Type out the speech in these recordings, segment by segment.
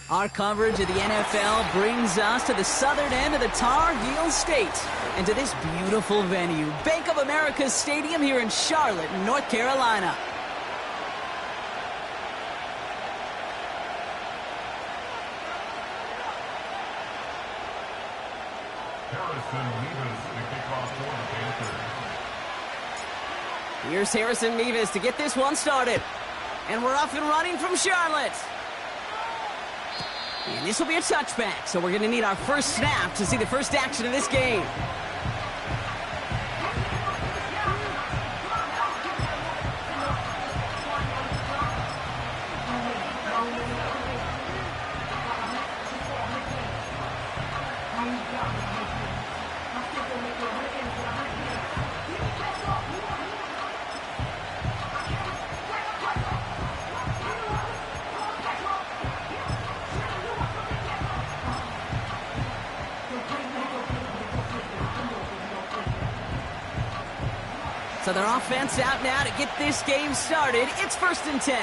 Our coverage of the NFL brings us to the southern end of the Tar Heel State and to this beautiful venue, Bank of America Stadium here in Charlotte, North Carolina. Here's Harrison Mevis to get this one started. And we're off and running from Charlotte. And this will be a touchback, so we're going to need our first snap to see the first action of this game. So their offense out now to get this game started. It's 1st and 10.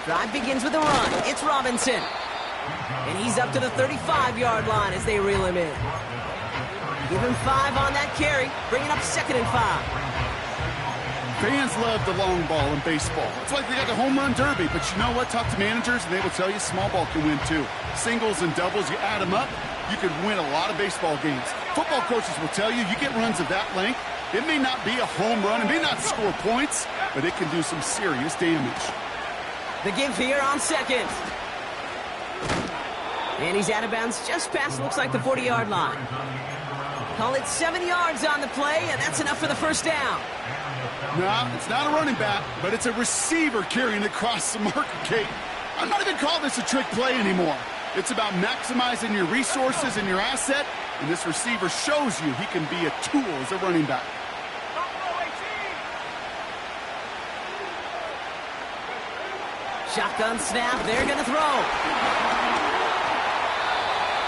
Drive begins with a run. It's Robinson. And he's up to the 35-yard line as they reel him in. Give him 5 on that carry, bringing up 2nd and 5. Fans love the long ball in baseball. It's like they got the home run derby, but you know what? Talk to managers, and they will tell you small ball can win too. Singles and doubles, you add them up, you could win a lot of baseball games. Football coaches will tell you, you get runs of that length, it may not be a home run, it may not score points, but it can do some serious damage. The give here on 2nd. And he's out of bounds just past, looks like the 40-yard line. Call it 7 yards on the play, and that's enough for the first down. No, it's not a running back, but it's a receiver carrying it across the marker, Kate. I'm not even calling this a trick play anymore. It's about maximizing your resources and your asset, and this receiver shows you he can be a tool as a running back. Shotgun snap, they're going to throw.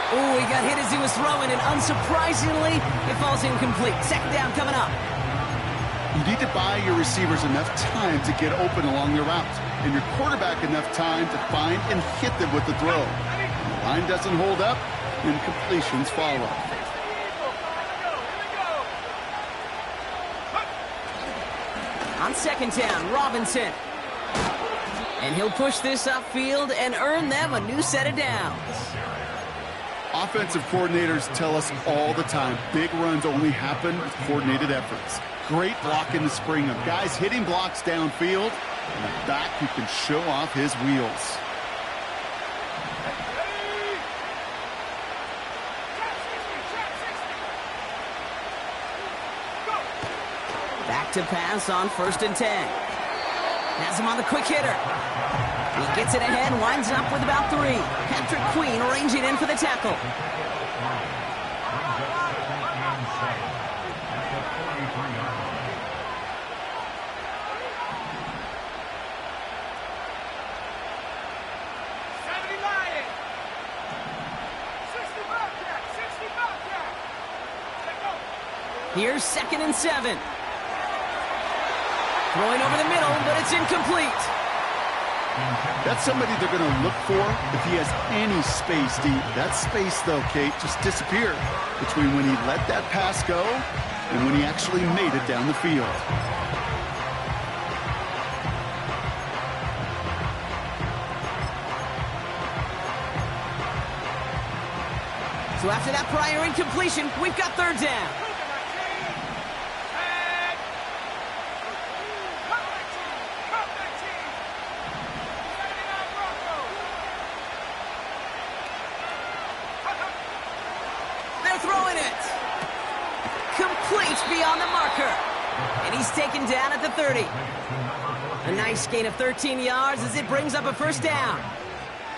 Oh, he got hit as he was throwing, and unsurprisingly, it falls incomplete. 2nd down coming up. You need to buy your receivers enough time to get open along their route, and your quarterback enough time to find and hit them with the throw. When the line doesn't hold up, incompletions follow. On 2nd down, Robinson. And he'll push this upfield and earn them a new set of downs. Offensive coordinators tell us all the time, big runs only happen with coordinated efforts. Great blocking to spring them. Guys hitting blocks downfield, and a back who can show off his wheels. Back to pass on 1st and 10. Has him on the quick hitter. He gets it ahead, winds up with about 3. Patrick Queen ranging in for the tackle. Here's 2nd and 7. Throwing over the middle, but it's incomplete. That's somebody they're going to look for if he has any space deep. That space, though, Kate, just disappeared between when he let that pass go and when he actually made it down the field. So after that prior incompletion, we've got 3rd down. Throwing it. Complete beyond the marker. And he's taken down at the 30. A nice gain of 13 yards as it brings up a 1st down.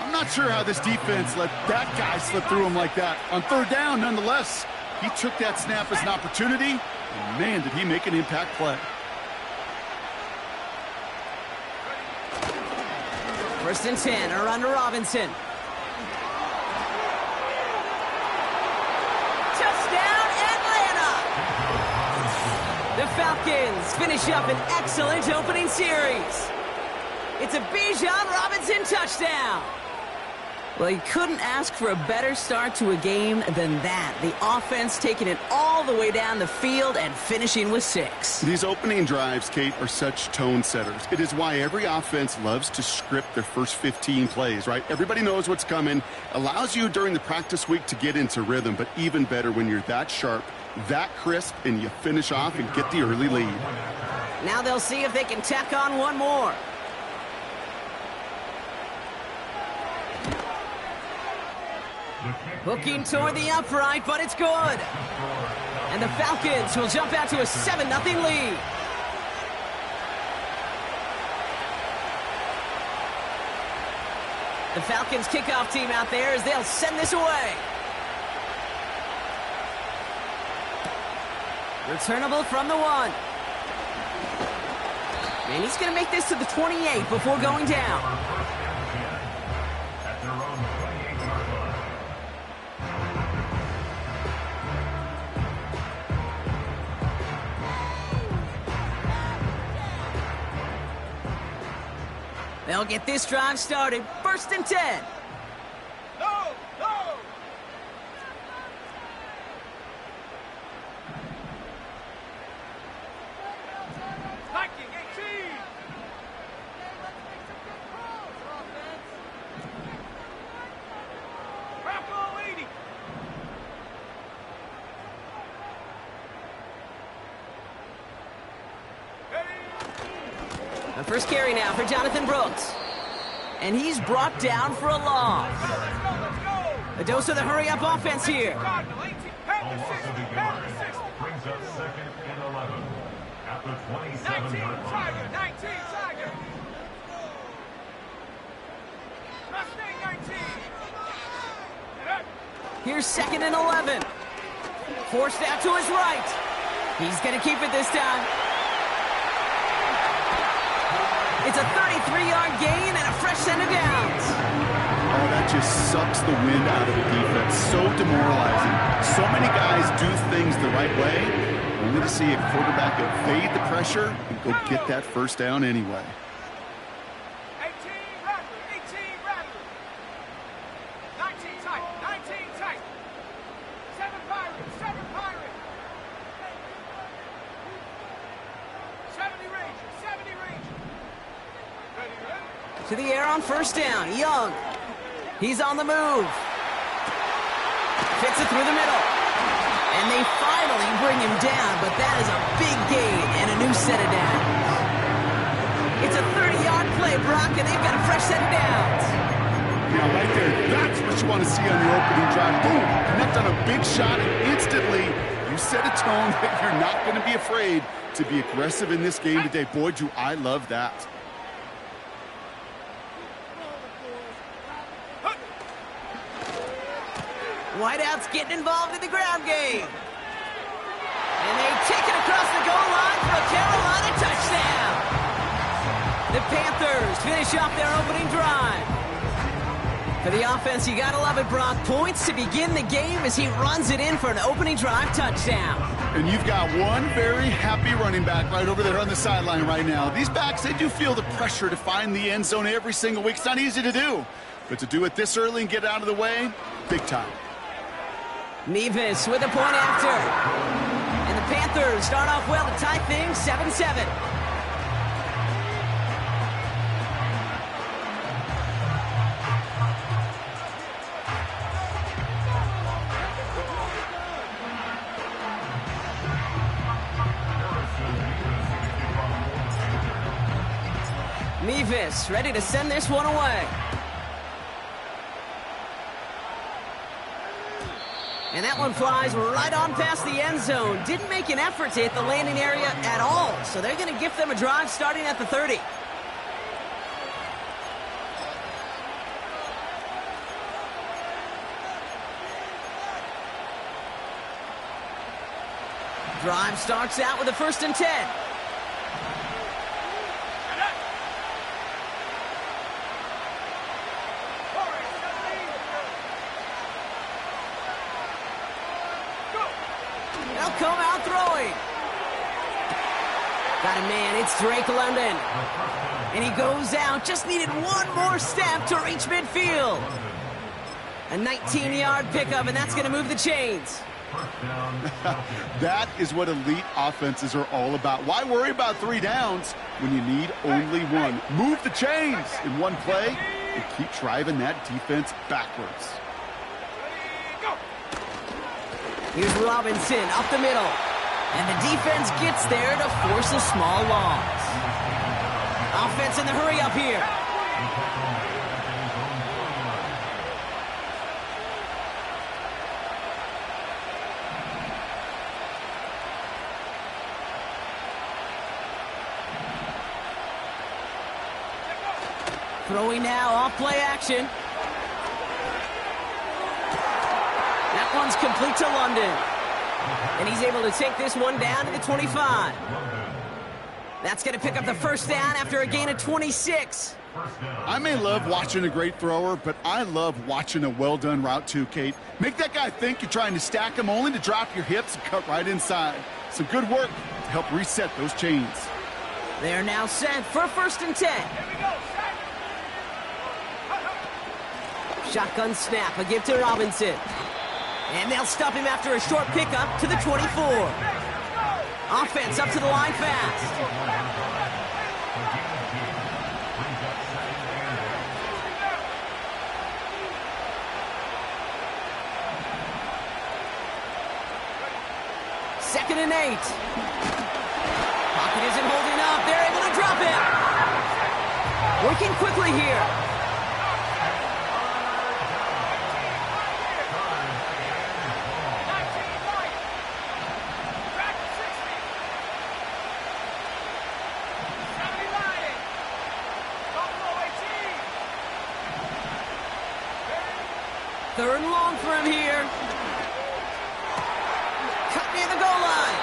I'm not sure how this defense let that guy slip through him like that. On 3rd down, nonetheless, he took that snap as an opportunity, and man, did he make an impact play. 1st and 10, a run to Robinson. The Falcons finish up an excellent opening series. It's a Bijan Robinson touchdown. Well, you couldn't ask for a better start to a game than that. The offense taking it all the way down the field and finishing with 6. These opening drives, Kate, are such tone setters. It is why every offense loves to script their first 15 plays, right? Everybody knows what's coming. Allows you during the practice week to get into rhythm, but even better when you're that sharp, that crisp, and you finish off and get the early lead. Now they'll see if they can tack on one more. Hooking toward the upright, but it's good. And the Falcons will jump out to a 7-0 lead. The Falcons kickoff team out there as they'll send this away. Returnable from the 1. And he's going to make this to the 28 before going down. They'll get this drive started. 1st and 10. No! Hiking 18! Grapple 80! The first carry now for Jonathan Brooks. And he's brought down for a loss. Let's go! A dose of the hurry-up offense here. Cardinal 18, pound the 60, pound the 60. Brings us 2nd and 11 at the 19, 27-yard Tiger, line. 19, Tiger. Mustang 19. Here's 2nd and 11. Forced out to his right. He's going to keep it this time. It's a 33-yard gain and a fresh set of downs. Oh, that just sucks the wind out of the defense. So demoralizing. So many guys do things the right way, only to see a quarterback evade the pressure and go get that first down anyway. 18, Rattler, 18, Rattler. 19 tight, 19 tight. 7 Pirates, 7 Pirates. 70 Rangers, 70 Rangers. Ready, ready? To the air on 1st down. Young. He's on the move. Fits it through the middle. And they finally bring him down, but that is a big gain and a new set of downs. It's a 30-yard play, Brock, and they've got a fresh set of downs. Now, right there, that's what you want to see on your opening drive. Boom, connect on a big shot, and instantly you set a tone that you're not going to be afraid to be aggressive in this game today. Boy, do I love that. Whiteout's getting involved in the ground game. And they take it across the goal line for a Carolina touchdown. The Panthers finish off their opening drive. For the offense, you gotta love it, Brock. Points to begin the game as he runs it in for an opening drive touchdown. And you've got one very happy running back right over there on the sideline right now. These backs, they do feel the pressure to find the end zone every single week. It's not easy to do. But to do it this early and get out of the way, big time. Nevis with a point after. And the Panthers start off well to tie things 7-7. Nevis ready to send this one away. And that one flies right on past the end zone. Didn't make an effort to hit the landing area at all. So they're going to gift them a drive starting at the 30. Drive starts out with a 1st and 10. They'll come out throwing. Got a man, it's Drake London. And he goes out, just needed one more step to reach midfield. A 19-yard pickup, and that's going to move the chains. That is what elite offenses are all about. Why worry about 3 downs when you need only one? Move the chains in one play and keep driving that defense backwards. Here's Robinson up the middle. And the defense gets there to force a small loss. Offense in the hurry up here. Throwing now, off play action. That one's complete to London. And he's able to take this one down to the 25. That's going to pick up the first down after a gain of 26. I may love watching a great thrower, but I love watching a well-done route too, Kate. Make that guy think you're trying to stack him only to drop your hips and cut right inside. Some good work to help reset those chains. They're now set for 1st and 10. Shotgun snap, a give to Robinson. And they'll stop him after a short pickup to the 24. Offense up to the line fast. Second and 8. Pocket isn't holding up. They're able to drop it. Working quickly here. Third and long for him here. Cut near the goal line.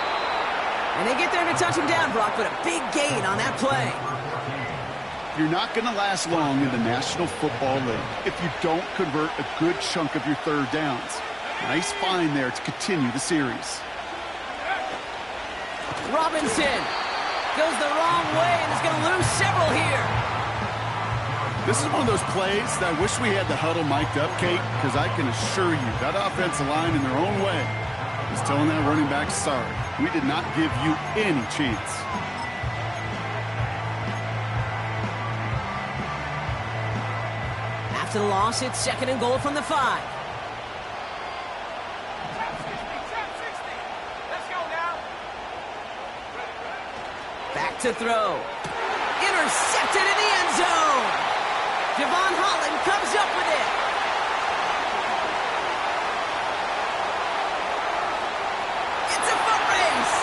And they get there to touch him down, Brock, but a big gain on that play. You're not going to last long in the National Football League if you don't convert a good chunk of your third downs. Nice find there to continue the series. Robinson goes the wrong way and is going to lose several here. This is one of those plays that I wish we had the huddle mic'd up, Kate, because I can assure you that offensive line in their own way is telling that running back, sorry, we did not give you any chance. After the loss, it's 2nd and goal from the 5. Back to throw. Intercepted in the end zone. Javon Holland comes up with it. It's a foot race.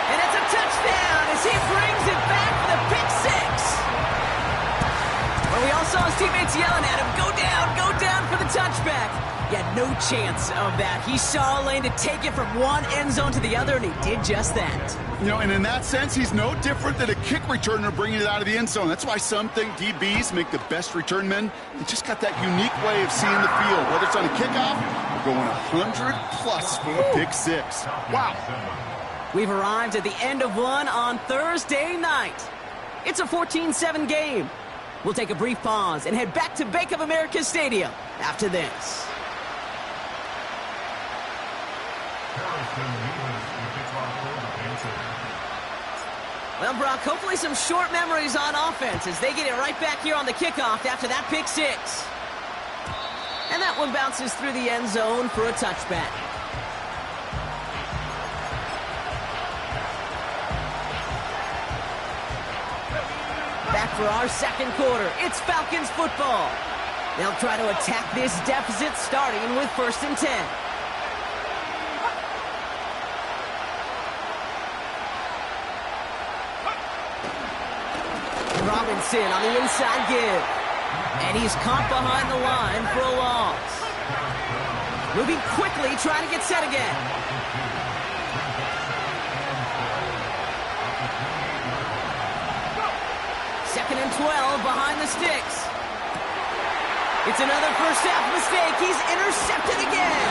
And it's a touchdown as he brings it back for the pick 6. Well, we all saw his teammates yelling at him, go down for the touchback. He had no chance of that. He saw a lane to take it from one end zone to the other, and he did just that. You know, and in that sense, he's no different than a kick returner bringing it out of the end zone. That's why some think DBs make the best return men. They just got that unique way of seeing the field, whether it's on a kickoff or going 100-plus for a pick 6. Wow. We've arrived at the end of one on Thursday night. It's a 14-7 game. We'll take a brief pause and head back to Bank of America Stadium after this. Well, Brock, hopefully some short memories on offense as they get it right back here on the kickoff after that pick 6. And that one bounces through the end zone for a touchback. Back for our second quarter. It's Falcons football. They'll try to attack this deficit starting with 1st and 10. Robinson on the inside give. And he's caught behind the line for a loss. Moving quickly, trying to get set again. Second and 12 behind the sticks. It's another first half mistake. He's intercepted again.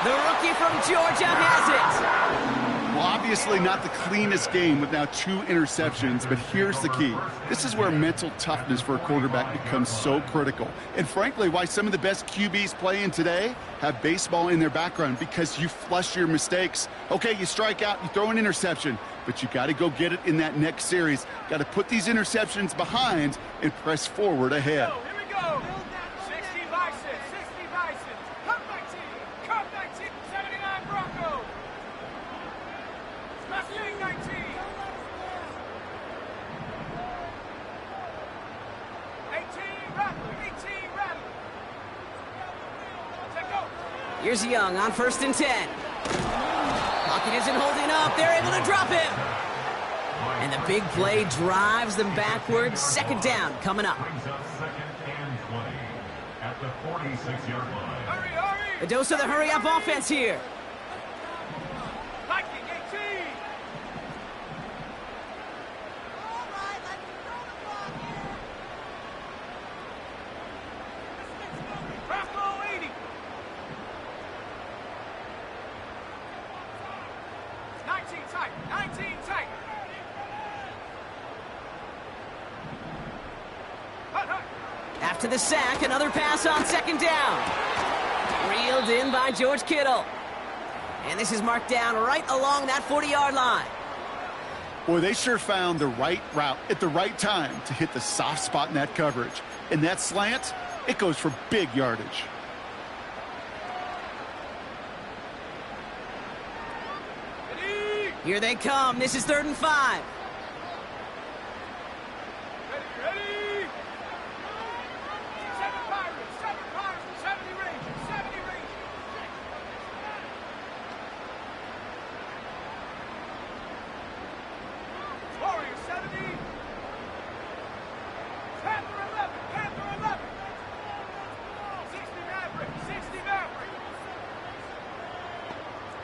The rookie from Georgia has it. Well, obviously not the cleanest game with now 2 interceptions, but here's the key. This is where mental toughness for a quarterback becomes so critical. And frankly, why some of the best QBs playing today have baseball in their background, because you flush your mistakes. Okay, you strike out, you throw an interception, but you got to go get it in that next series. Got to put these interceptions behind and press forward ahead. Here we go. 60 Bisons, 60 Bisons. Come back team, 79 Broncos. Mustang 19. 18 Rattler, 18 Rattler. Take over. Here's Young on 1st and 10. Pocket isn't holding up. They're able to drop him. And the big play drives them backwards. 2nd down coming up. Brings up 2nd and 20 at the 46-yard line. Hurry, hurry. A dose of the hurry-up offense here. Viking 18. Bronco 80. 19 tight, 19 tight. Hut, hut. After the sack, another pass on 2nd down. Reeled in by George Kittle. And this is marked down right along that 40-yard line. Boy, they sure found the right route at the right time to hit the soft spot in that coverage. And that slant, it goes for big yardage. Ready, Here they come. This is 3rd and 5. ready. 7 Pirates, 70 Rangers, 70 Rangers. Warriors 70. Panther 11, Panther 11. 60 Maverick, 60 Maverick.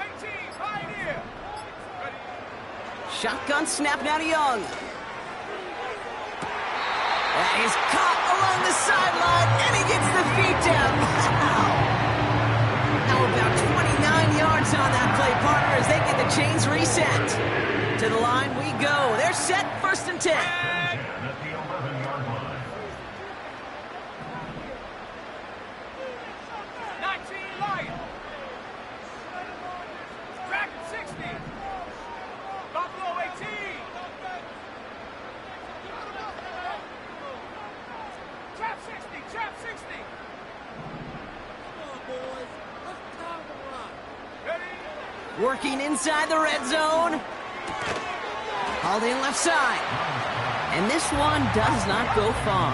18, Pioneer. Ready. Shotgun snap now to Young. That is caught along the sideline, and he gets the feet down. Wow! Now about 29 yards on that play, partner, as they get the chains reset. To the line we go. They're set, 1st and 10. At the 11-yard line. 19 Lions. Dragon 60. Buffalo 18. Trap 60, trap 60. Come on, boys. Let's time the run. Ready? Working inside the red zone. Hauled in left side. And this one does not go far.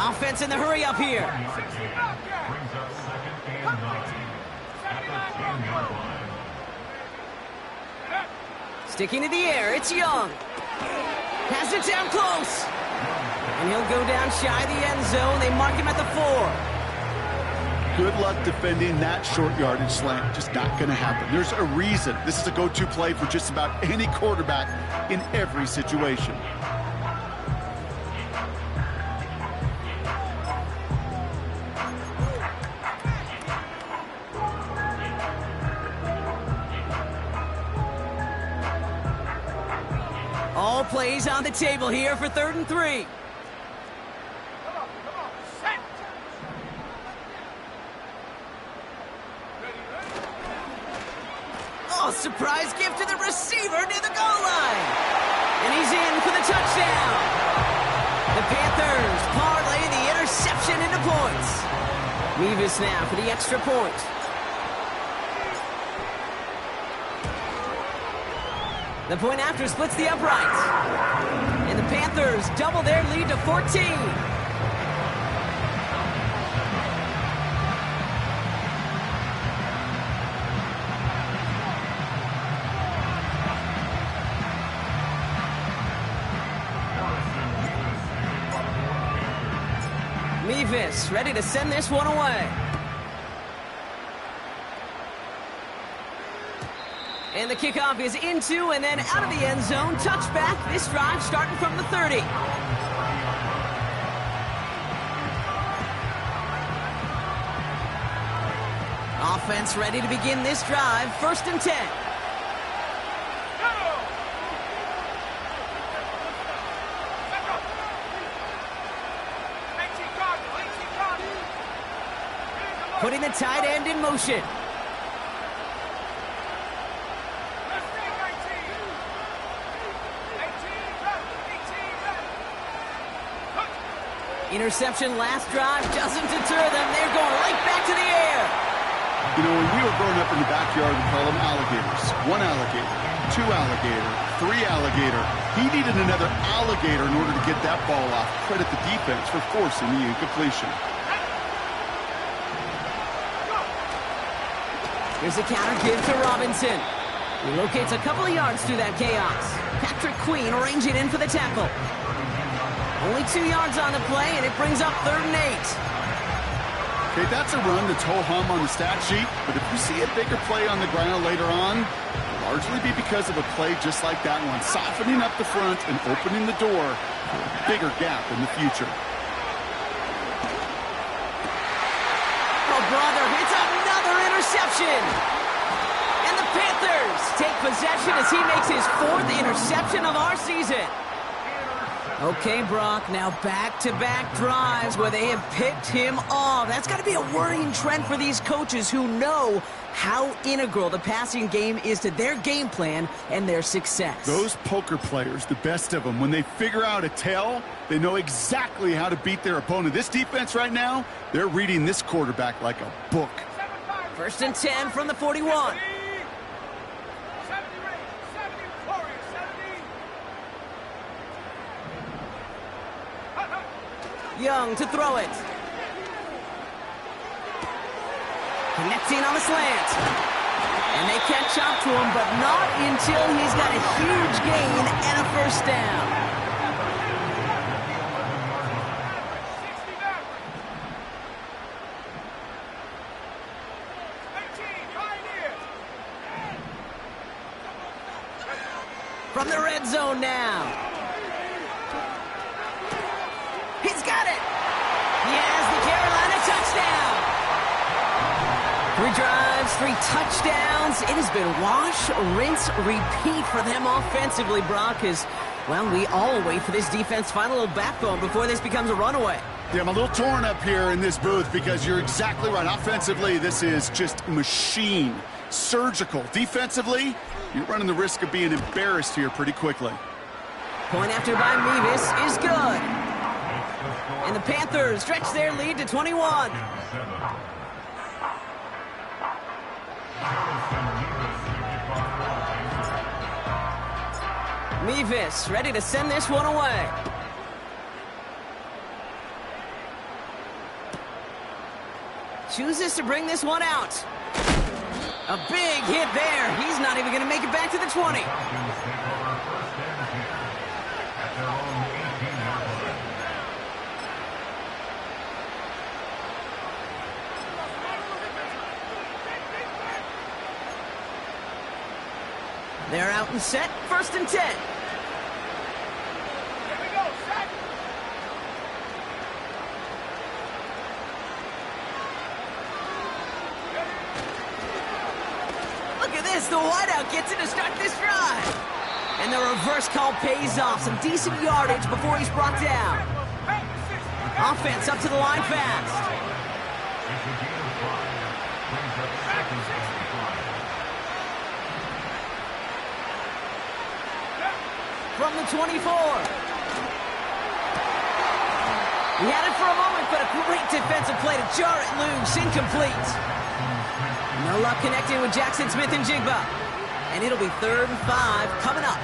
Offense in the hurry up here. 60 Bobcat. Brings up 2nd and 9 at the 10-yard line. Sticking to the air, it's Young. Has it down close. And he'll go down shy of the end zone. They mark him at the 4. Good luck defending that short yardage slant. Just not going to happen. There's a reason. This is a go-to play for just about any quarterback in every situation. All plays on the table here for 3rd and 3. Come on, set. Ready, ready. Oh, surprise gift to the receiver near the goal line. And he's in for the touchdown. The Panthers parlay the interception into points. Mevis now for the extra point. The point after splits the uprights. And the Panthers double their lead to 14. Mevis ready to send this one away. And the kickoff is into and then out of the end zone. Touchback. This drive starting from the 30. Offense ready to begin this drive. 1st and 10. Putting the tight end in motion. Interception last drive doesn't deter them. They're going right back to the air. You know, when we were growing up in the backyard, we call them alligators. 1 alligator, 2 alligator, 3 alligator. He needed another alligator in order to get that ball off. Credit the defense for forcing the incompletion. Here's a counter give to Robinson. He locates a couple of yards through that chaos. Patrick Queen arranging in for the tackle. Only 2 yards on the play, and it brings up 3rd and 8. Okay, that's a run that's ho-hum on the stat sheet, but if you see a bigger play on the ground later on, it'll largely be because of a play just like that one, softening up the front and opening the door for a bigger gap in the future. Oh, brother, it's another interception. And the Panthers take possession as he makes his 4th interception of our season. Okay, Brock, now back-to-back drives where they have picked him off. That's got to be a worrying trend for these coaches who know how integral the passing game is to their game plan and their success. Those poker players, the best of them, when they figure out a tell, they know exactly how to beat their opponent. This defense right now, they're reading this quarterback like a book. 1st and 10 from the 41. Young to throw it. Connecting on the slant. And they catch up to him, but not until he's got a huge gain and a 1st down. From the red zone now. He's got it. He has the Carolina touchdown. 3 drives, 3 touchdowns. It has been wash, rinse, repeat for them offensively, Brock, as, well, we all wait for this defense to find a little backbone before this becomes a runaway. Yeah, I'm a little torn up here in this booth because you're exactly right. Offensively, this is just machine. Surgical. Defensively, you're running the risk of being embarrassed here pretty quickly. Point after by Mevis is good. And the Panthers stretch their lead to 21. Mevis ready to send this one away. Chooses to bring this one out. A big hit there. He's not even going to make it back to the 20. They're out and set. 1st and 10. Look at this. The wideout gets it to start this drive. And the reverse call pays off. Some decent yardage before he's brought down. Offense up to the line fast. From the 24. He had it for a moment, but a great defensive play to jar it loose. Incomplete. No luck connecting with Jackson Smith and Jigba. And it'll be 3rd and 5 coming up.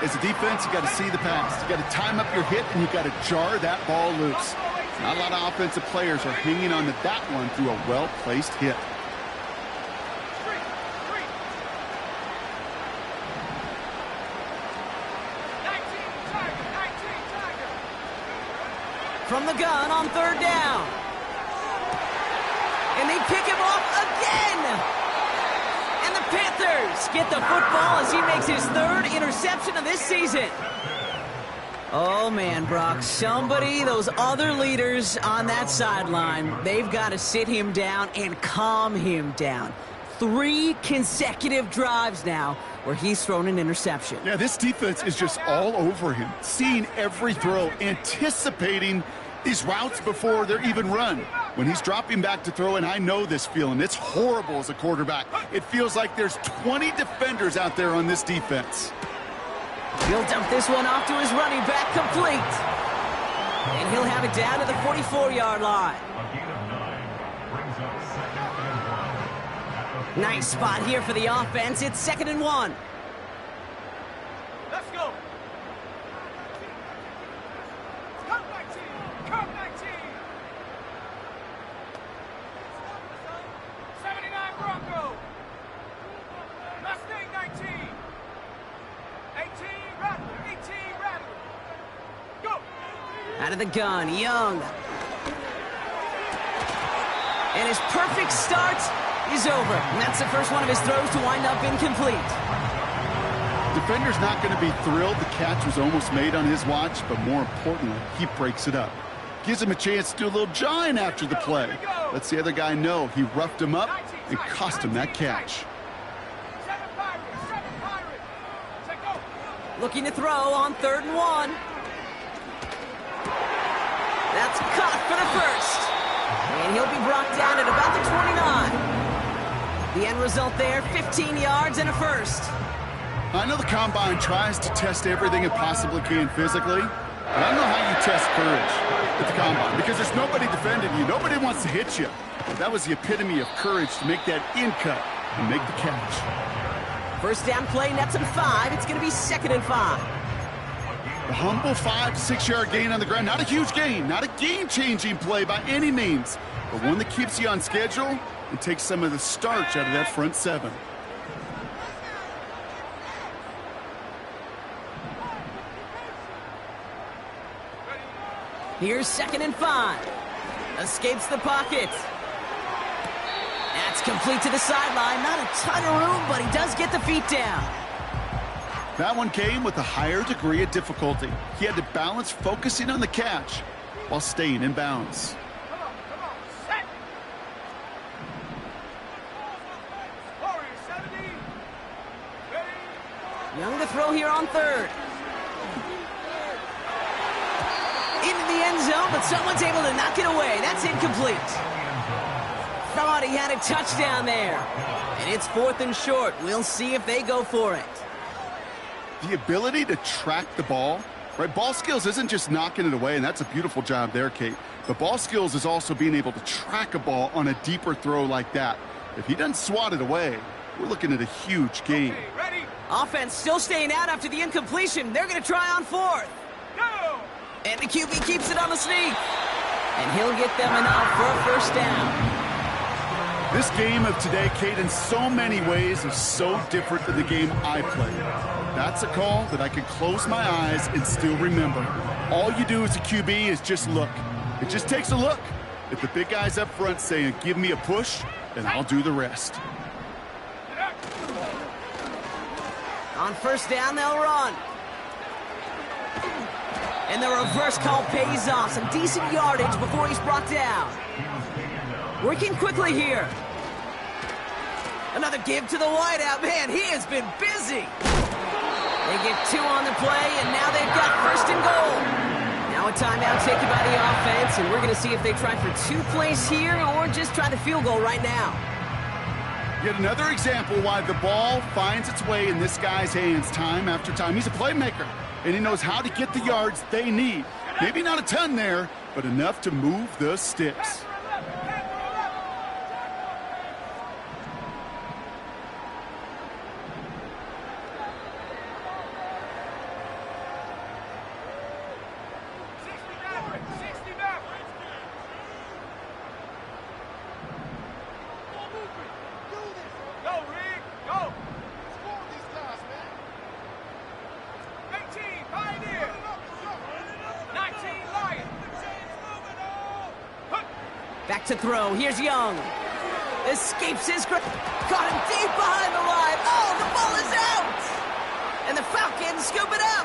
As a defense, you got to see the pass. You got to time up your hit, and you got to jar that ball loose. Not a lot of offensive players are hanging on to that one through a well-placed hit. From the gun on 3rd down. And they pick him off again. And the Panthers get the football as he makes his 3rd interception of this season. Oh, man, Brock, those other leaders on that sideline, they've got to sit him down and calm him down. 3 consecutive drives now where he's thrown an interception. Yeah, this defense is just all over him, seeing every throw, anticipating these routes before they're even run. When he's dropping back to throw, and I know this feeling, it's horrible as a quarterback. It feels like there's 20 defenders out there on this defense. He'll dump this one off to his running back, complete. And he'll have it down to the 44-yard line. A gain of 9 brings up 2nd and 1. Nice spot here for the offense. It's 2nd and 1. Let's go. Come back team. Come back team. 79 Bronco. Mustang 19. 18 Rattler. 18 Rattler. Go. Out of the gun, Young. And his perfect start is over. And that's the first one of his throws to wind up incomplete. Defender's not going to be thrilled the catch was almost made on his watch, but more importantly, he breaks it up. Gives him a chance to do a little jawing after the play. Lets the other guy know he roughed him up and cost him that catch. 7 Pirates. 7 Pirates. Say go. Looking to throw on 3rd and 1. That's caught for the first. And he'll be brought down at about the 29. The end result there, 15 yards and a first. I know the Combine tries to test everything it possibly can physically, but I don't know how you test courage at the Combine, because there's nobody defending you. Nobody wants to hit you. But that was the epitome of courage to make that in cut and make the catch. First down play, nets him 5. It's going to be 2nd and 5. The humble 5 to 6 yard gain on the ground. Not a huge gain, not a game-changing play by any means, but one that keeps you on schedule and takes some of the starch out of that front 7. Here's 2nd and 5. Escapes the pocket. That's complete to the sideline. Not a ton of room, but he does get the feet down. That one came with a higher degree of difficulty. He had to balance focusing on the catch while staying in bounds. Come on. Set. Warrior 70. Ready. Young to throw here on 3rd. Into the end zone, but someone's able to knock it away. That's incomplete. Thought he had a touchdown there. And it's 4th and short. We'll see if they go for it. The ability to track the ball, right? Ball skills isn't just knocking it away, and that's a beautiful job there, Kate. But ball skills is also being able to track a ball on a deeper throw like that. If he doesn't swat it away, we're looking at a huge gain. Okay, ready. Offense still staying out after the incompletion. They're going to try on 4th. Go. And the QB keeps it on the sneak. And he'll get them enough for a first down. This game of today, Kate, in so many ways is so different than the game I played. That's a call that I can close my eyes and still remember. All you do as a QB is just look. It just takes a look. If the big guy's up front saying, give me a push, then I'll do the rest. On first down, they'll run. And the reverse call pays off. Some decent yardage before he's brought down. Working quickly here. Another give to the wideout. Man, he has been busy. They get 2 on the play, and now they've got 1st and goal. Now a timeout taken by the offense, and we're going to see if they try for 2 plays here or just try the field goal right now. Yet another example why the ball finds its way in this guy's hands time after time. He's a playmaker, and he knows how to get the yards they need. Maybe not a ton there, but enough to move the sticks. Back to throw. Here's Young. Escapes his grip. Caught him deep behind the line. Oh, the ball is out. And the Falcons scoop it up.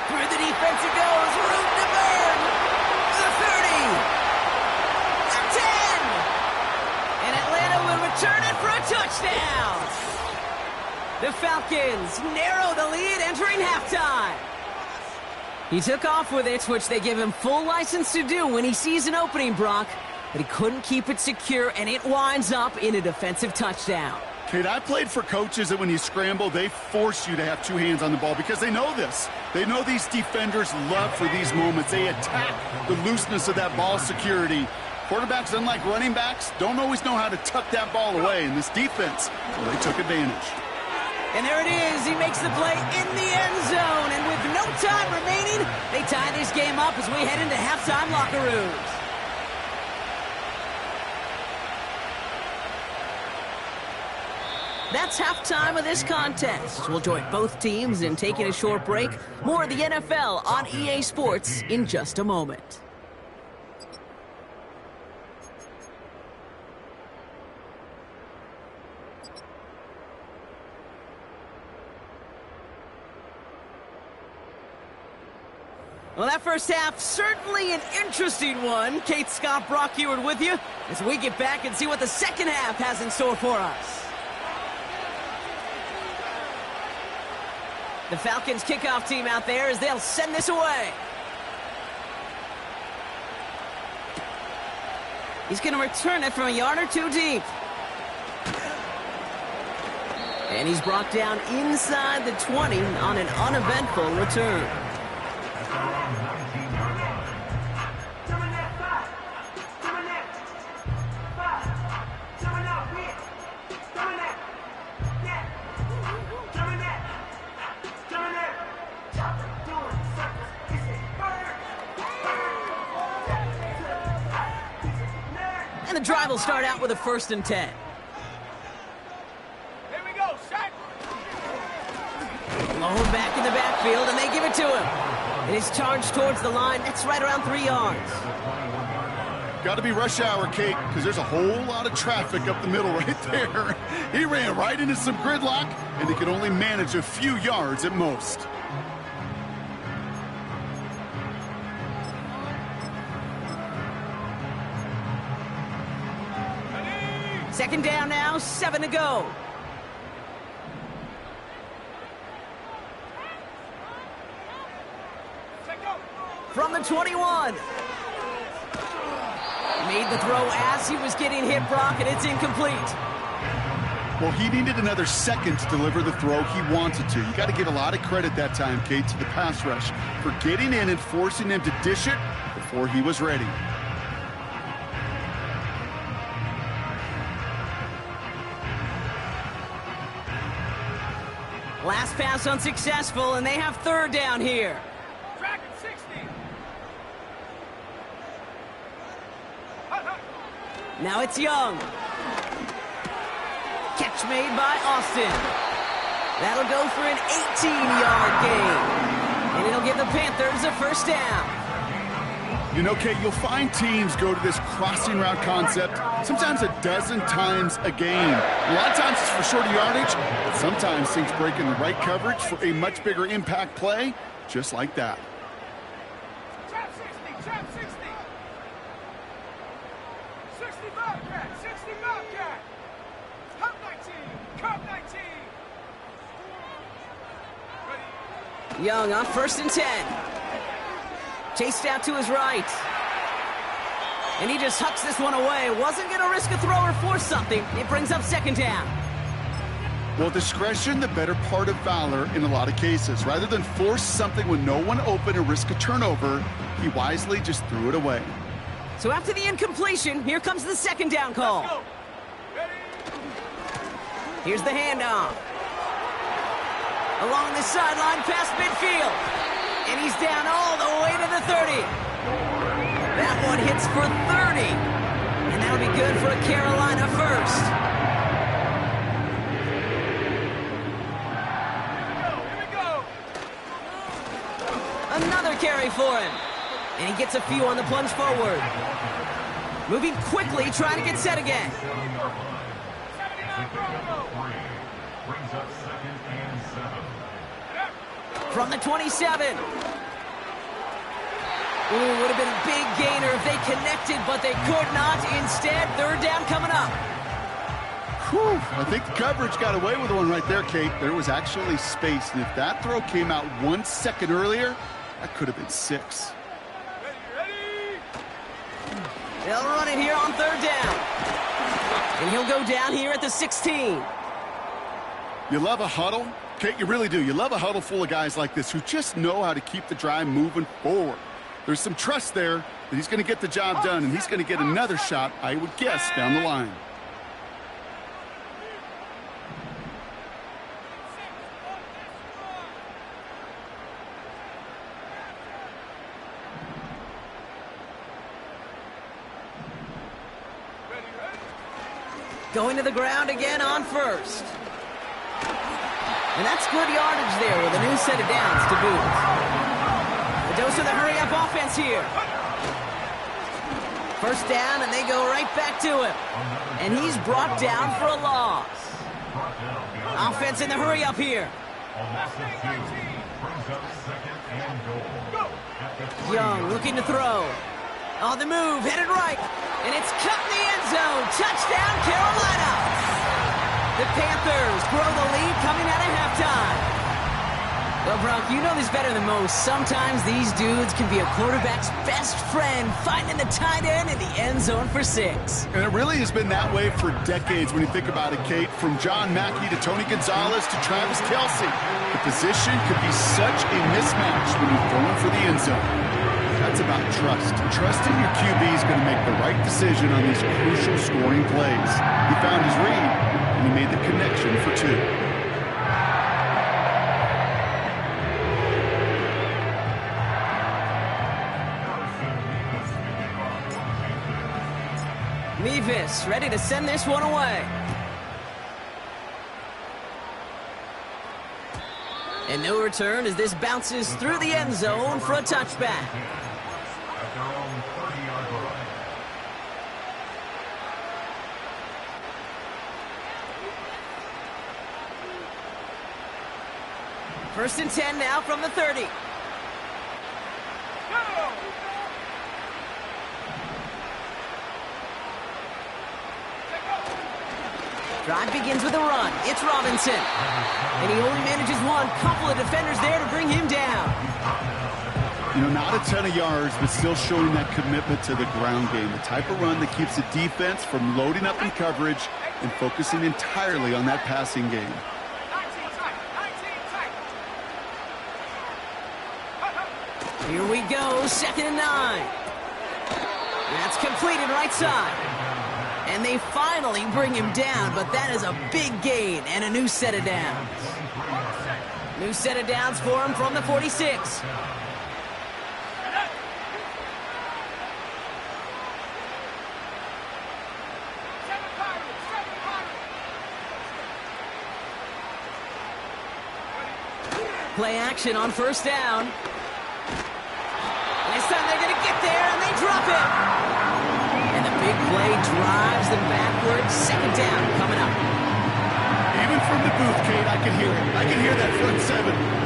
Through the defense it goes. Room to burn. The 30. The 10. And Atlanta will return it for a touchdown. The Falcons narrow the lead entering halftime. He took off with it, which they give him full license to do when he sees an opening, Brock. But he couldn't keep it secure, and it winds up in a defensive touchdown. Kate, I played for coaches that when you scramble, they force you to have two hands on the ball because they know this. They know these defenders love for these moments. They attack the looseness of that ball security. Quarterbacks, unlike running backs, don't always know how to tuck that ball away. In this defense, well, they took advantage. And there it is. He makes the play in the end zone. And with no time remaining, they tie this game up as we head into halftime locker rooms. That's halftime of this contest. We'll join both teams in taking a short break. More of the NFL on EA Sports in just a moment. Well, that first half, certainly an interesting one. Kate, Scott, Brock Eward with you as we get back and see what the second half has in store for us. The Falcons kickoff team out there as they'll send this away. He's going to return it from a yard or two deep. And he's brought down inside the 20 on an uneventful return. And the drive will start out with a 1st and 10. Here we go, set. Low back in the backfield, and they give it to him. And he's charged towards the line. That's right around 3 yards. Got to be rush hour, Kate, because there's a whole lot of traffic up the middle right there. He ran right into some gridlock, and he could only manage a few yards at most. Second down now, 7 to go. From the 21. Made the throw as he was getting hit, Brock, and it's incomplete. Well, he needed another second to deliver the throw he wanted to. You got to give a lot of credit that time, Kate, to the pass rush for getting in and forcing him to dish it before he was ready. Last pass unsuccessful, and they have 3rd down here. Track at 60. Now it's Young. Catch made by Austin. That'll go for an 18-yard gain. And it'll give the Panthers a 1st down. You know, Kate, you'll find teams go to this crossing route concept sometimes a dozen times a game. A lot of times it's for shorter yardage, but sometimes things break in the right coverage for a much bigger impact play, just like that. Trap 60, trap 60. 65 cat, 65 cat. Cup 19, cup 19. Ready? Young on 1st and 10. Chased out to his right. And he just hucks this one away. Wasn't going to risk a throw or force something. It brings up 2nd down. Well, discretion, the better part of valor in a lot of cases. Rather than force something with no one open and risk a turnover, he wisely just threw it away. So after the incompletion, here comes the 2nd down call. Let's go. Ready? Here's the handoff. Along the sideline past midfield. And he's down all the way to the 30. That one hits for 30. And that'll be good for a Carolina 1st. Here we go. Another carry for him. And he gets a few on the plunge forward. Moving quickly, trying to get set again. 79 Bronco. Brings up 2nd and 7. From the 27. Ooh, would have been a big gainer if they connected, but they could not. Instead, 3rd down coming up. Whew, I think the coverage got away with one right there, Kate. There was actually space, and if that throw came out 1 second earlier, That could have been 6. They'll run it here on 3rd down. And he'll go down here at the 16. You love a huddle? Kate, you really do. You love a huddle full of guys like this who just know how to keep the drive moving forward. There's some trust there that he's going to get the job done, and he's going to get another shot, I would guess, down the line. Going to the ground again on 1st. And that's good yardage there with a new set of downs to boot. The dose of the hurry-up offense here. 1st down, and they go right back to him. And he's brought down for a loss. Offense in the hurry-up here. Young looking to throw. On the move, headed right. And it's cut in the end zone. Touchdown, Carolina. The Panthers grow the lead coming out of halftime. Well, Bronk, you know this better than most. Sometimes these dudes can be a quarterback's best friend, finding the tight end in the end zone for 6. And it really has been that way for decades when you think about it, Kate. From John Mackey to Tony Gonzalez to Travis Kelce. The position could be such a mismatch when you're going for the end zone. That's about trust. Trusting your QB is going to make the right decision on these crucial scoring plays. He found his read, and he made the connection for 2. Mevis ready to send this one away. And no return as this bounces through the end zone for a touchback. At their own 30-yard line. 1st and 10 now from the 30. Drive begins with a run. It's Robinson. And he only manages one. Couple of defenders there to bring him down. You know, not a ton of yards, but still showing that commitment to the ground game. The type of run that keeps the defense from loading up in coverage and focusing entirely on that passing game. Here we go, 2nd and 9. That's completed right side. And they finally bring him down, but that is a big gain and a new set of downs. New set of downs for him from the 46. Play action on 1st down. And this time they're going to get there, and they drop it. And the big play drives them backwards. 2nd down coming up. Even from the booth, Kate, I can hear it. I can hear that front 7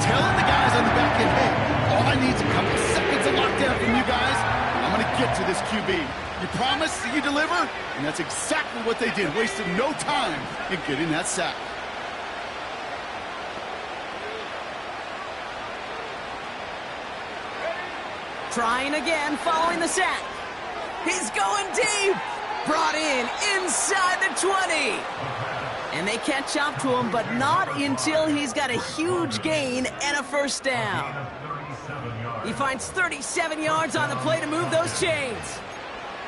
telling the guys on the back end, hey, all I need is a couple seconds of lockdown from you guys. I'm going to get to this QB. You promise that you deliver? And that's exactly what they did. Wasted no time in getting that sack. Trying again, following the sack. He's going deep. Brought in inside the 20. And they catch up to him, but not until he's got a huge gain and a 1st down. He finds 37 yards on the play to move those chains.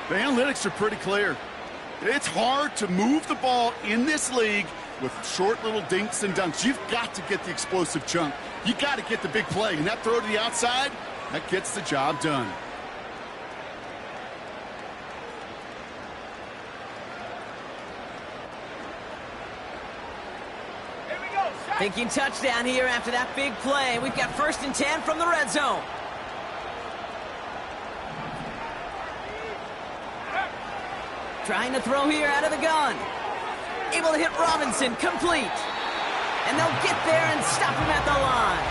The analytics are pretty clear. It's hard to move the ball in this league with short little dinks and dunks. You've got to get the explosive chunk. You got to get the big play. And that throw to the outside, that gets the job done. Thinking touchdown here after that big play. We've got 1st and 10 from the red zone. Trying to throw here out of the gun. Able to hit Robinson, complete. And they'll get there and stop him at the line.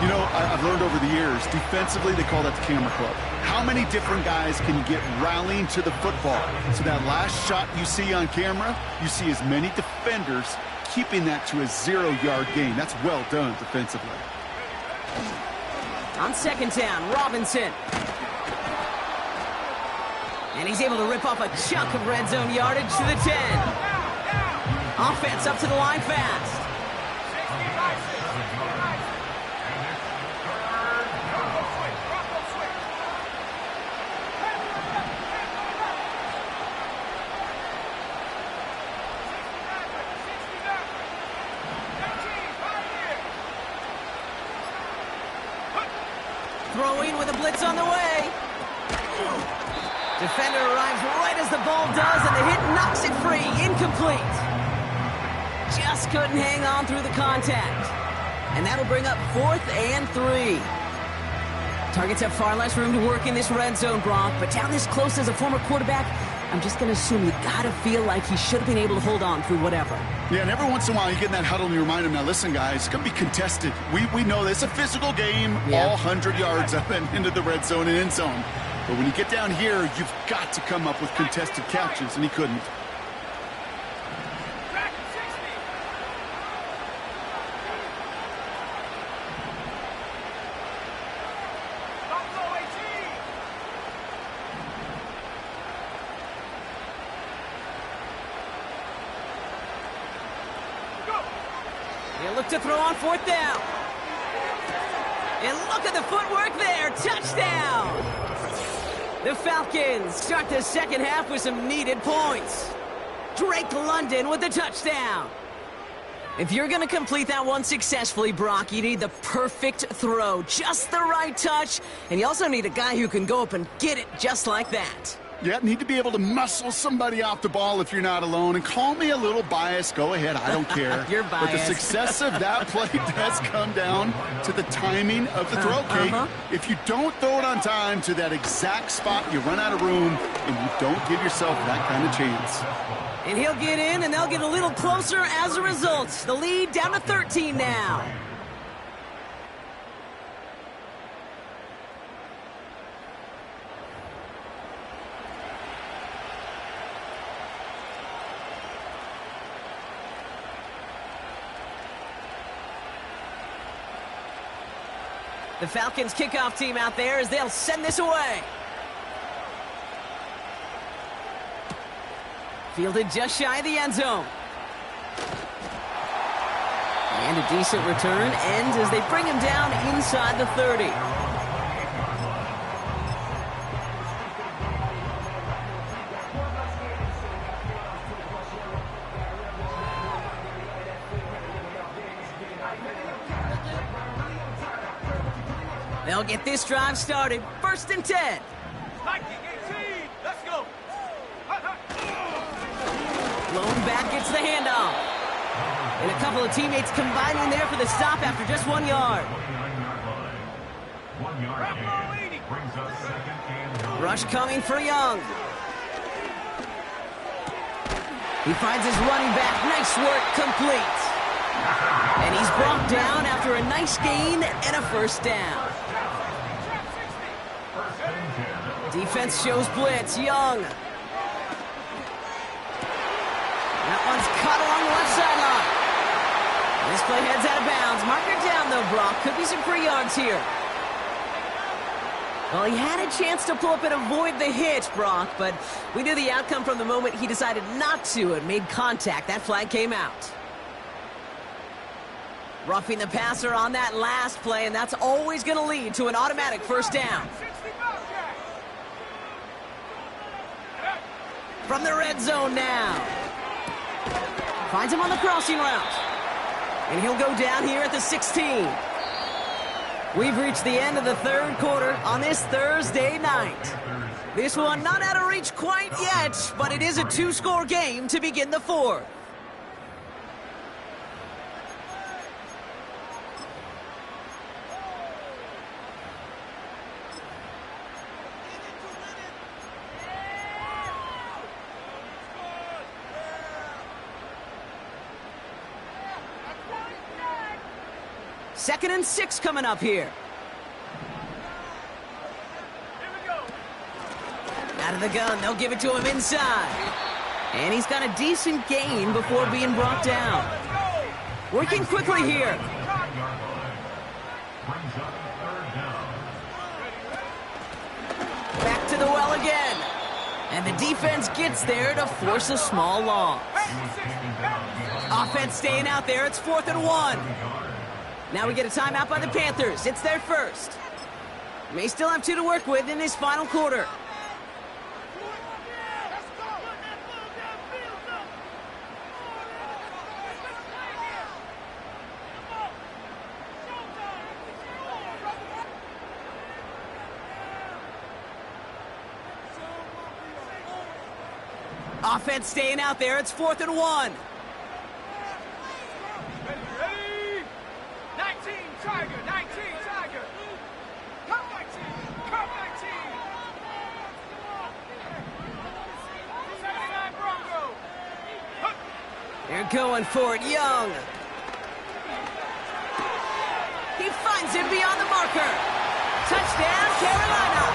You know, I've learned over the years, defensively, they call that the camera club. How many different guys can you get rallying to the football? So that last shot you see on camera, you see as many defenders keeping that to a 0-yard gain. That's well done defensively. On second down, Robinson. And he's able to rip off a chunk of red zone yardage to the 10. Offense up to the line fast. Throwing with a blitz on the way. Defender arrives right as the ball does, and the hit knocks it free. Incomplete. Just couldn't hang on through the contact. And that'll bring up 4th and 3. Targets have far less room to work in this red zone, Brock, but down this close as a former quarterback, I'm just going to assume you got to feel like he should have been able to hold on through whatever. Yeah, and every once in a while you get in that huddle and you remind him, now listen, guys, it's going to be contested. We know this. It's a physical game, all 100 yards up and into the red zone and end zone. But when you get down here, you've got to come up with contested catches, and he couldn't. He'll look to throw on 4th down. And look at the footwork there. Touchdown! The Falcons start the second half with some needed points. Drake London with the touchdown. If you're going to complete that one successfully, Brock, you need the perfect throw. Just the right touch. And you also need a guy who can go up and get it just like that. Yeah, need to be able to muscle somebody off the ball if you're not alone. And call me a little biased. Go ahead. I don't care. You're biased. But the success of that play does come down to the timing of the throw, Kate. If you don't throw it on time to that exact spot, you run out of room, and you don't give yourself that kind of chance. And he'll get in, and they'll get a little closer as a result. The lead down to 13 now. The Falcons kickoff team out there as they'll send this away. Fielded just shy of the end zone. And a decent return ends as they bring him down inside the 30. They'll get this drive started. 1st and 10. Let's go. Blown back gets the handoff. And a couple of teammates combining there for the stop after just 1 yard. 1 yard gain brings up 2nd and 9. Rush coming for Young. He finds his running back. Nice work, complete. And he's brought down after a nice gain and a 1st down. Defense shows blitz. Young. That one's caught along the left sideline. This play heads out of bounds. Marker down, though, Brock. Could be some free yards here. Well, he had a chance to pull up and avoid the hit, Brock, but we knew the outcome from the moment he decided not to and made contact. That flag came out. Roughing the passer on that last play, and that's always going to lead to an automatic 1st down. From the red zone now. Finds him on the crossing route. And he'll go down here at the 16. We've reached the end of the 3rd quarter on this Thursday night. This one not out of reach quite yet, but it is a 2-score game to begin the 4th. Second and 6 coming up here. Out of the gun, they'll give it to him inside. And he's got a decent gain before being brought down. Working quickly here. Brings up 3rd down. the well again. And the defense gets there to force a small loss. Offense staying out there. It's 4th and 1. Now we get a timeout by the Panthers. It's their first. May still have 2 to work with in this final quarter. Offense staying out there. It's 4th and 1. Ready? 19, Tiger, 19, Tiger. Come 19, come 19. 79 Bronco. They're going for it, Young. He finds him beyond the marker. Touchdown, Carolina.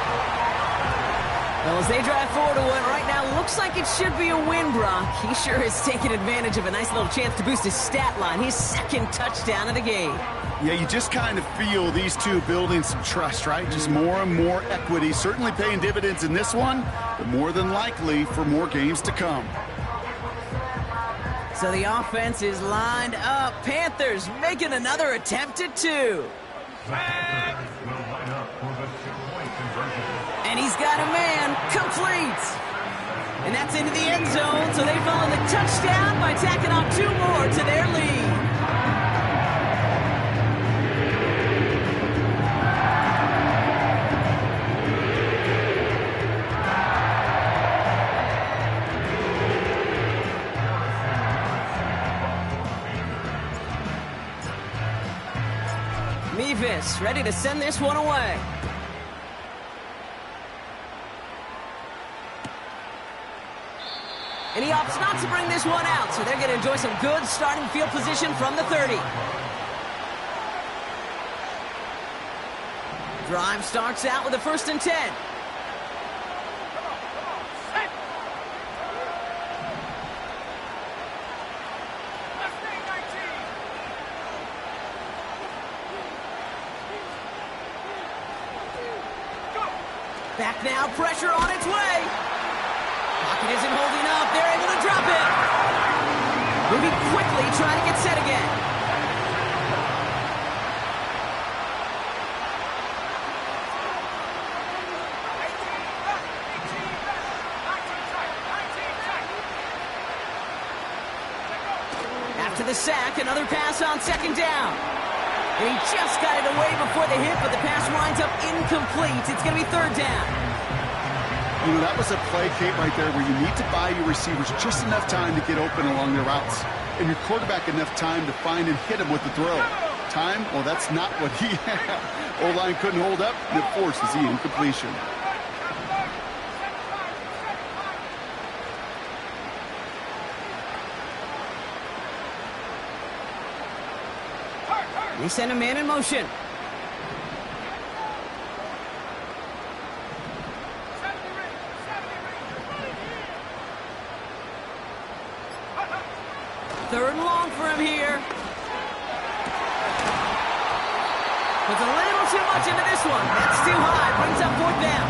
Well, as they drive forward to what right now looks like it should be a win, Brock. He sure is taking advantage of a nice little chance to boost his stat line. His 2nd touchdown of the game. Yeah, you just kind of feel these two building some trust, right? Just more and more equity. Certainly paying dividends in this one, but more than likely for more games to come. So the offense is lined up. Panthers making another attempt at 2. And he's got a man, complete. And that's into the end zone, so they follow the touchdown by tacking on 2 more to their lead. Mevis ready to send this one away. And he opts not to bring this one out, so they're going to enjoy some good starting field position from the 30. Drive starts out with a 1st and 10. Back now, pressure on its way. Pocket isn't holding up. They're able to drop it. Moving quickly, trying to get set again. After the sack, another pass on 2nd down. And he just got it away before the hit, but the pass winds up incomplete. It's going to be 3rd down. You know, that was a play, Kate, right there where you need to buy your receivers just enough time to get open along their routes. And your quarterback enough time to find and hit him with the throw. Time? Well, that's not what he had. O-line couldn't hold up, and it forces the incompletion. They send a man in motion. Third and long for him here. Puts a little too much into this one. That's too high. Brings up 4th down.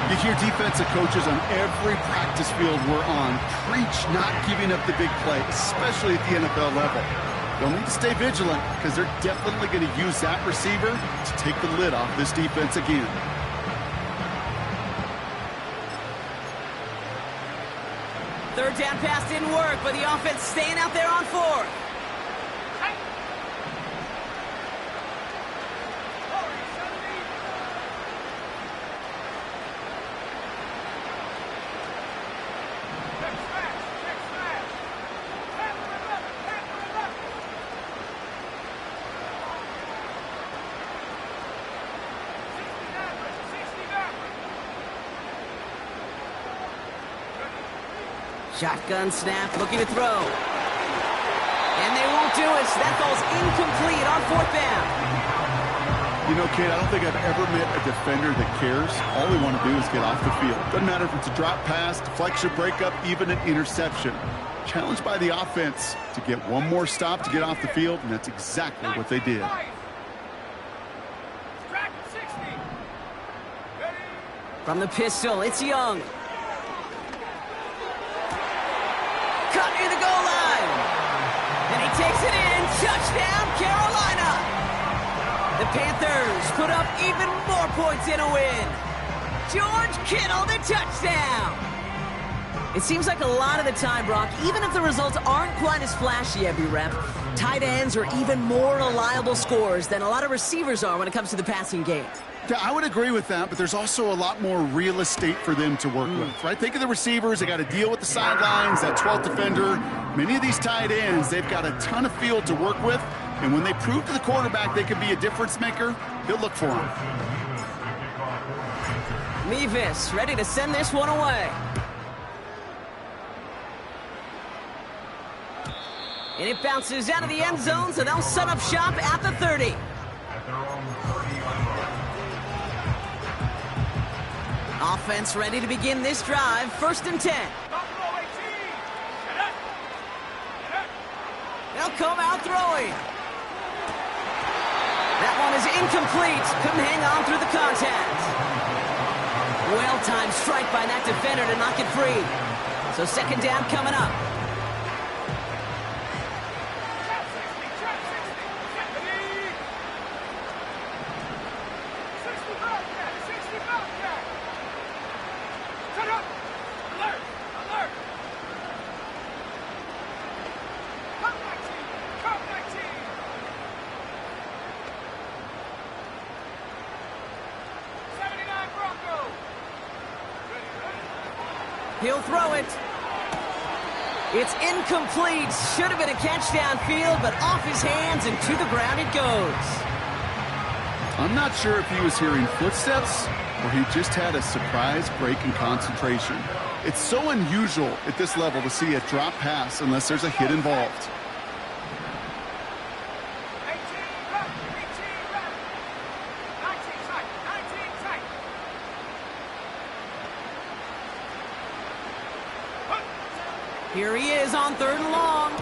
You hear defensive coaches on every practice field we're on preach not giving up the big play, especially at the NFL level. They'll need to stay vigilant because they're definitely going to use that receiver to take the lid off this defense again. Third down pass didn't work, but the offense staying out there on 4th. Shotgun snap, looking to throw. And they won't do it, so that falls incomplete on 4th down. You know, Kate, I don't think I've ever met a defender that cares. All they want to do is get off the field. Doesn't matter if it's a drop pass, deflection, breakup, even an interception. Challenged by the offense to get one more stop to get off the field, and that's exactly what they did. From the pistol, it's Young. Cut near the goal line. And he takes it in. Touchdown, Carolina. The Panthers put up even more points in a win. George Kittle, the touchdown. It seems like a lot of the time, Brock, even if the results aren't quite as flashy every rep, tight ends are even more reliable scorers than a lot of receivers are when it comes to the passing game. Yeah, I would agree with that, but there's also a lot more real estate for them to work with, right? Think of the receivers. They got to deal with the sidelines, that 12th defender. Many of these tight ends, they've got a ton of field to work with, and when they prove to the quarterback they can be a difference maker, he'll look for them. Mevis ready to send this one away. And it bounces out of the end zone, so they'll set up shop at the 30. Offense ready to begin this drive. 1st and 10. They'll come out throwing. That one is incomplete. Couldn't hang on through the contact. Well-timed strike by that defender to knock it free. So 2nd down coming up. He'll throw it. It's incomplete. Should have been a catch downfield, but off his hands and to the ground it goes. I'm not sure if he was hearing footsteps or he just had a surprise break in concentration. It's so unusual at this level to see a drop pass unless there's a hit involved. Here he is on 3rd and long.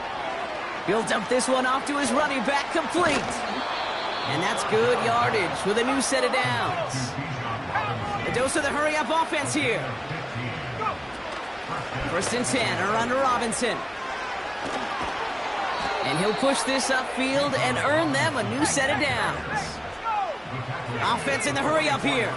He'll dump this one off to his running back, complete. And that's good yardage with a new set of downs. A dose of the hurry-up offense here. 1st and 10, a run to Robinson. And he'll push this upfield and earn them a new set of downs. Offense in the hurry-up here.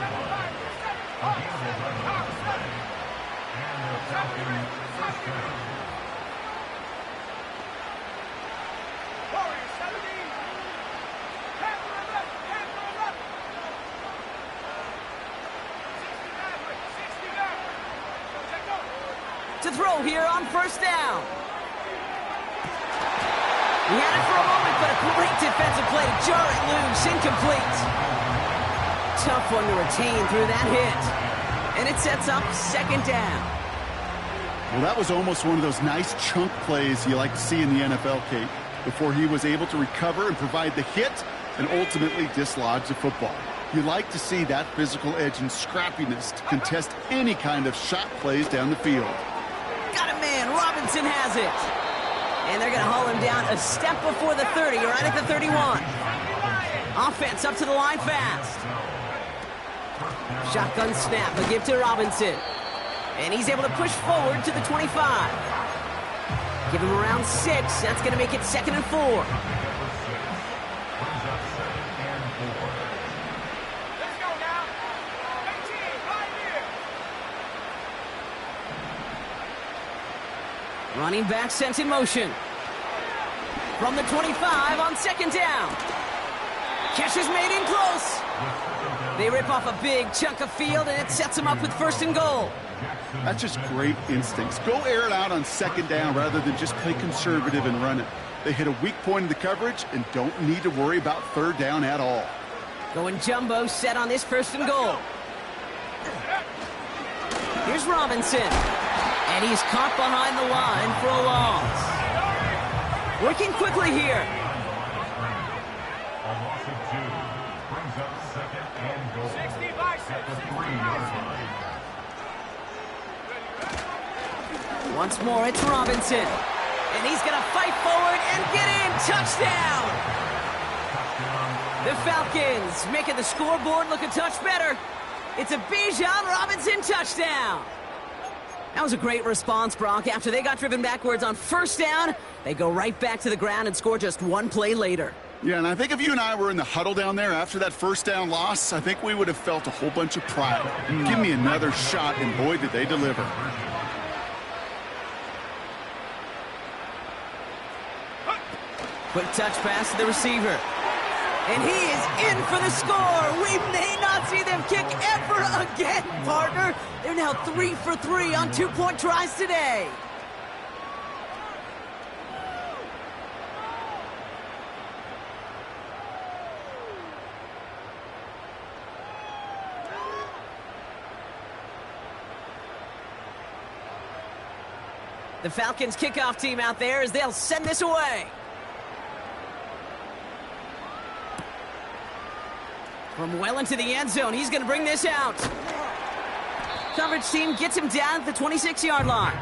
To throw here on 1st down. He had it for a moment, but a great defensive play to jar it loose. Incomplete. Tough one to retain through that hit. And it sets up 2nd down. Well, that was almost one of those nice chunk plays you like to see in the NFL, Kate, before he was able to recover and provide the hit and ultimately dislodge the football. You like to see that physical edge and scrappiness to contest any kind of shot plays down the field. Got a man. Robinson has it. And they're going to haul him down a step before the 30, right at the 31. Offense up to the line fast. Shotgun snap, a give to Robinson. And he's able to push forward to the 25. Give him around 6. That's going to make it 2nd and 4. Running back sent in motion. From the 25 on 2nd down. Catch is made in close. They rip off a big chunk of field, and it sets them up with 1st and goal. That's just great instincts. Go air it out on 2nd down rather than just play conservative and run it. They hit a weak point in the coverage and don't need to worry about 3rd down at all. Going jumbo set on this 1st and goal. Here's Robinson. And he's caught behind the line for a loss. Working quickly here. A loss of 2 brings up 2nd and goal. 60 by 6. At the 3-yard line. Once more, it's Robinson. And he's going to fight forward and get in. Touchdown! The Falcons making the scoreboard look a touch better. It's a Bijan Robinson touchdown. That was a great response, Brock. After they got driven backwards on first down, they go right back to the ground and score just one play later. Yeah, and I think if you and I were in the huddle down there after that first down loss, I think we would have felt a whole bunch of pride. Give me another shot, and boy, did they deliver. Quick touch pass to the receiver. And he is in for the score. We may not see them kick ever again, partner. They're now 3 for 3 on 2-point tries today. The Falcons kickoff team out there as they'll send this away. From well into the end zone, he's going to bring this out. Coverage team gets him down at the 26-yard line.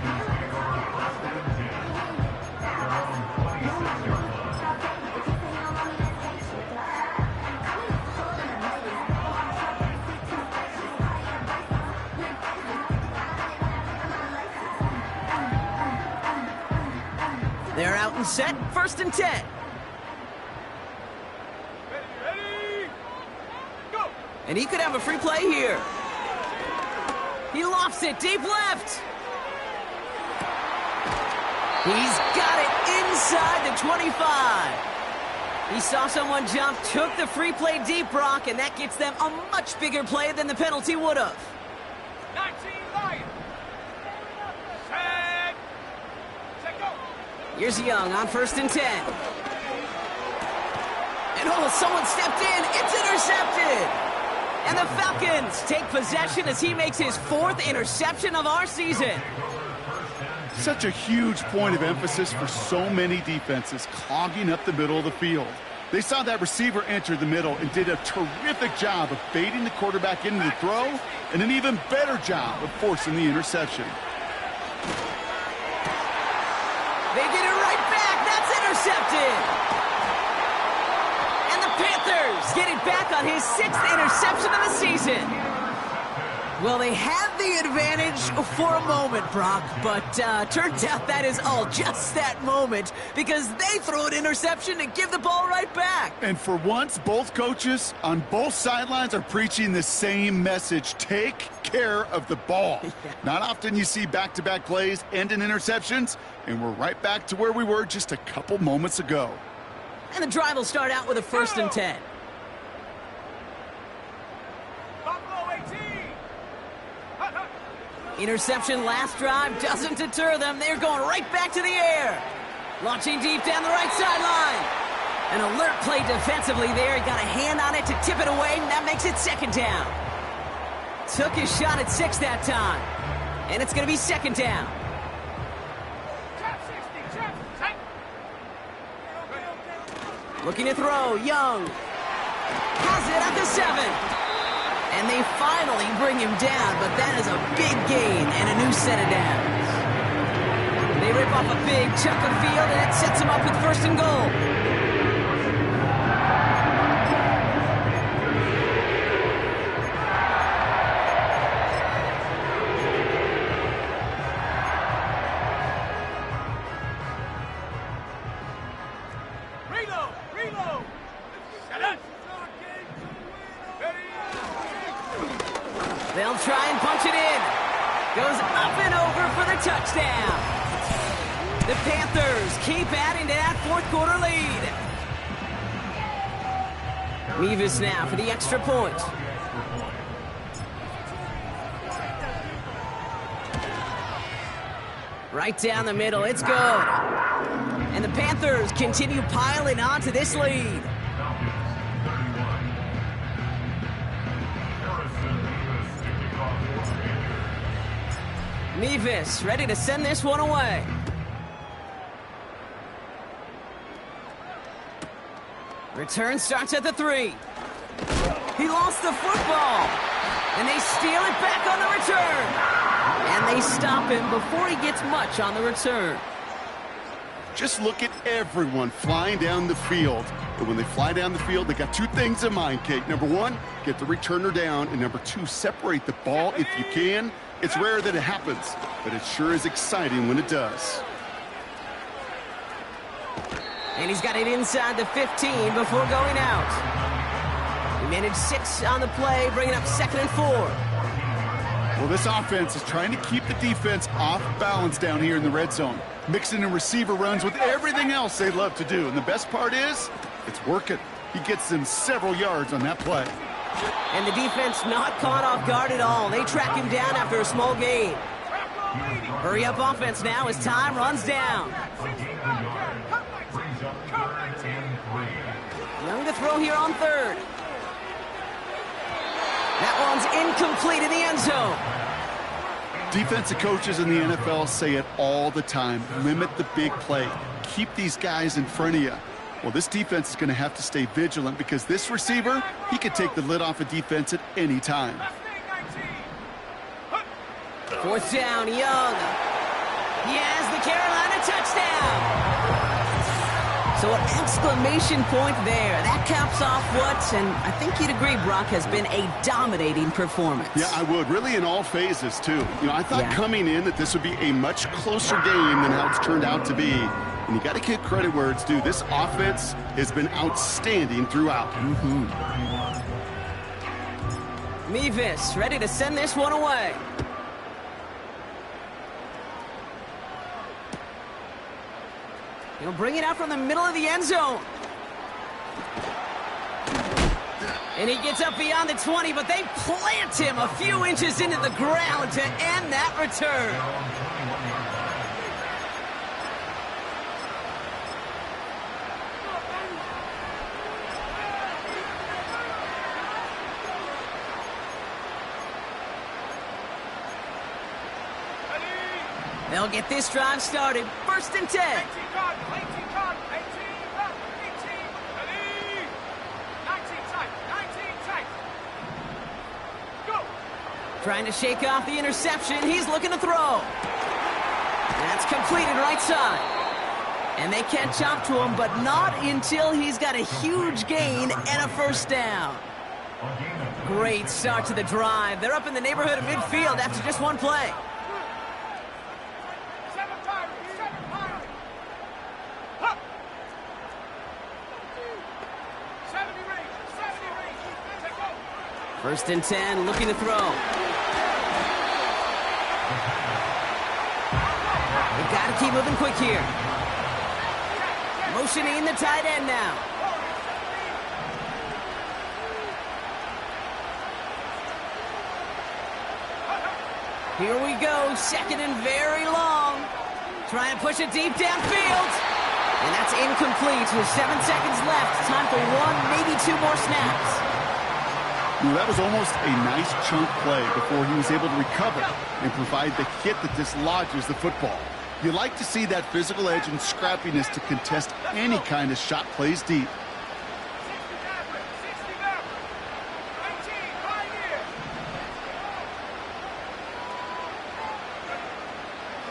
They're out and set, 1st and 10. And he could have a free play here. He lofts it deep left. He's got it inside the 25. He saw someone jump, took the free play deep, Brock, and that gets them a much bigger play than the penalty would have. 19 Lions. Set, go. Here's Young on 1st and 10. And someone stepped in. It's intercepted. And the Falcons take possession as he makes his 4th interception of our season. Such a huge point of emphasis for so many defenses, clogging up the middle of the field. They saw that receiver enter the middle and did a terrific job of baiting the quarterback into the throw, and an even better job of forcing the interception. They get it right back. That's intercepted. Panthers get it back on his 6th interception of the season. Well, they had the advantage for a moment, Brock, but turns out that is all just that moment because they throw an interception and give the ball right back. And for once, both coaches on both sidelines are preaching the same message. Take care of the ball. Yeah. Not often you see back-to-back plays end in interceptions, and we're right back to where we were just a couple moments ago. And the drive will start out with a 1st and 10. Interception last drive doesn't deter them. They're going right back to the air. Launching deep down the right sideline. An alert play defensively there. He got a hand on it to tip it away, and that makes it 2nd down. Took his shot at 6 that time. And it's going to be 2nd down. Looking to throw, Young has it at the 7. And they finally bring him down, but that is a big gain and a new set of downs. They rip off a big chunk of field, and it sets them up with 1st and goal. They'll try and punch it in. Goes up and over for the touchdown. The Panthers keep adding to that 4th quarter lead. Mevis now for the extra point. Right down the middle, it's good. And the Panthers continue piling on to this lead. Mevis ready to send this one away. Return starts at the 3. He lost the football. And they steal it back on the return. And they stop him before he gets much on the return. Just look at everyone flying down the field. And when they fly down the field, they got two things in mind, Kate. Number one, get the returner down. And number two, separate the ball if you can. It's rare that it happens, but it sure is exciting when it does. And he's got it inside the 15 before going out. He managed 6 on the play, bringing up 2nd and 4. Well, this offense is trying to keep the defense off balance down here in the red zone, mixing in receiver runs with everything else they love to do. And the best part is, it's working. He gets them several yards on that play. And the defense not caught off guard at all. They track him down after a small gain. Hurry up offense now as time runs down. Young to throw here on 3rd. That one's incomplete in the end zone. Defensive coaches in the NFL say it all the time. Limit the big play. Keep these guys in front of you. Well, this defense is going to have to stay vigilant because this receiver, he could take the lid off a defense at any time. 4th down, Young. He has the Carolina touchdown. So an exclamation point there. That caps off what, and I think you'd agree, Brock, has been a dominating performance. Yeah, I would. Really in all phases, too. You know, I thought coming in that this would be a much closer game than how it's turned out to be. And you got to give credit where it's due. This offense has been outstanding throughout. Mevis ready to send this one away. He'll bring it out from the middle of the end zone. And he gets up beyond the 20, but they plant him a few inches into the ground to end that return. They'll get this drive started. 1st and 10. Trying to shake off the interception. He's looking to throw. That's completed right side. And they catch up to him, but not until he's got a huge gain and a 1st down. Great start to the drive. They're up in the neighborhood of midfield after just one play. First and 10, looking to throw. They've got to keep moving quick here. Motioning the tight end now. Here we go, 2nd and very long. Try and push it deep downfield. And that's incomplete with 7 seconds left. Time for 1, maybe 2 more snaps. That was almost a nice chunk play before he was able to recover and provide the hit that dislodges the football. You like to see that physical edge and scrappiness to contest any kind of shot plays deep.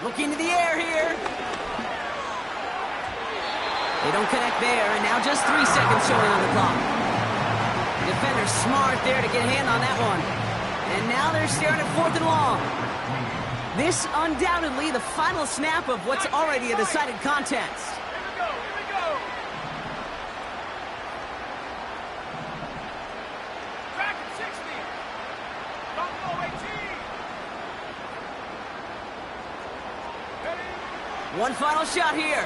Looking to the air here. They don't connect there, and now just 3 seconds showing on the clock. Defender's smart there to get a hand on that one. And now they're staring at 4th and long. This undoubtedly the final snap of what's already a decided contest. Here we go. Back at 60. Don't go 18. One final shot here.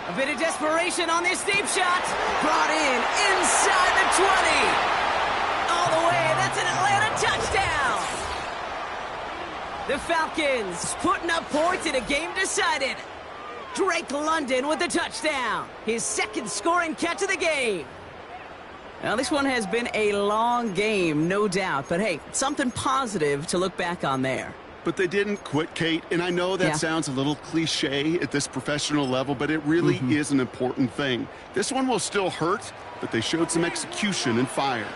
A bit of desperation on this deep shot. Brought in inside the 20. All the way. That's an Atlanta touchdown. The Falcons putting up points in a game decided. Drake London with the touchdown. His 2nd scoring catch of the game. Now, this one has been a long game, no doubt. But, hey, something positive to look back on there. But they didn't quit, Kate, and I know that sounds a little cliche at this professional level, but it really is an important thing. This one will still hurt, but they showed some execution and fire.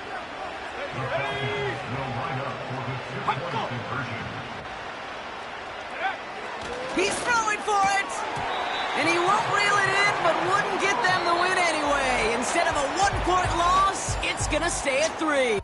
He's throwing for it! And he won't reel it in, but wouldn't get them the win anyway. Instead of a 1-point loss, it's going to stay at 3.